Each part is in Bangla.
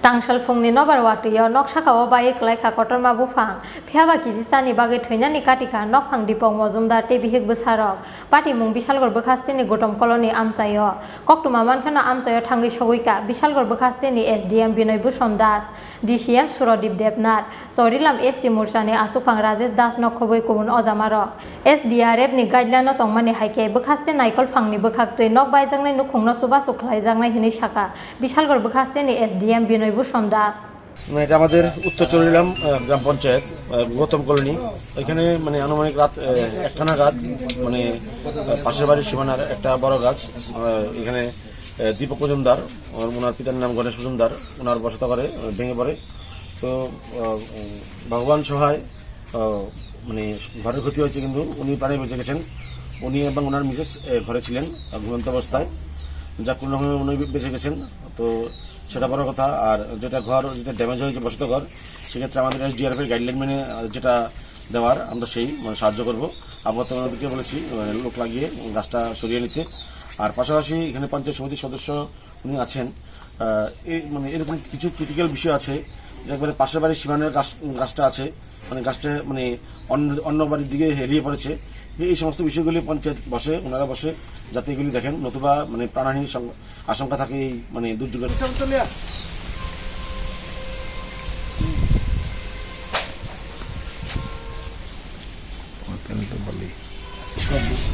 Tangshal Fungni Nobar Watiyo, Nok Sakao Bai Kwlaikha Kotorma Buphang, Phiaba Kisisani Bagi Thoinani Katika, Nok Phang Dipong Mozumdar Tebihik Busharok, Party Mung Bishalgarh Bwkhaksteni Goutam Colony Amchaio, Koktuma Mankhana Amchaio Thangi Shoguika, Bishalgarh Bwkhaksteni SDM Binoi Bhushon Das, DCM Surodip Debnat, Sorilam SC Mursani Asupang Rajesh Das Nokhoboi Kubun Ozamarok, SDRF ni guideline Tongmani Haike, Bwkhaksteni Naikol Phangni Bwkhaktui Nok Baijangnai Nukhungno Suba Suklaijangnai Hini Shaka, Bishalgarh Bwkhaksteni SDM Binoi Bhushon Das. এটা আমাদের উত্তর চরিলাম গ্রাম পঞ্চায়েত গৌতম কলোনি এখানে মানে আনুমানিক রাত একটা নাগাদ মানে পাশের বাড়ির সীমানার একটা বড় গাছ এখানে দীপক মজুমদার ওনার পিতার নাম গণেশ মজুমদার ওনার বসত করে ভেঙে পড়ে তো ভগবান সহায় মানে ঘরের ক্ষতি হয়েছে কিন্তু উনি প্রাণে বেঁচে গেছেন উনি এবং ওনার মিসেস ঘরে ছিলেন ঘুমন্ত অবস্থায় যা কোনো রকমে উনি বেঁচে গেছেন তো সেটা বড় কথা আর যেটা ঘর যেটা ড্যামেজ হয়েছে বসত ঘর সেক্ষেত্রে আমাদের SDRF এর গাইডলাইন মেনে যেটা দেওয়ার আমরা সেই মানে সাহায্য করবো আপাতত ওনাদেরকে বলেছি লোক লাগিয়ে গাছটা সরিয়ে নিতে আর পাশাপাশি এখানে পঞ্চায়েত সমিতির সদস্য উনি আছেন এই মানে এরকম কিছু ক্রিটিক্যাল বিষয় আছে যে একবারে পাশের বাড়ির সীমানার গাছটা আছে মানে গাছটা মানে অন্য বাড়ির দিকে হেরিয়ে পড়েছে এই সমস্ত বিষয়গুলি পঞ্চায়েত বসে ওনারা বসে যাতে এগুলি দেখেন নতুবা মানে প্রাণহানির আশঙ্কা থাকে এই মানে দুর্যোগের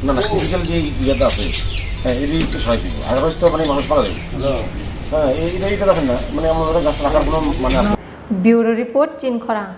না না ক্রিটিক্যাল যে ইয়েটা আছে হ্যাঁ এটি একটু সহায় দিব আদারওয়াইজ তো মানে মানুষ মারা যাবে হ্যাঁ এইটা দেখেন না মানে আমাদের গাছ রাখার কোনো মানে Bureau Report Chin Khorang.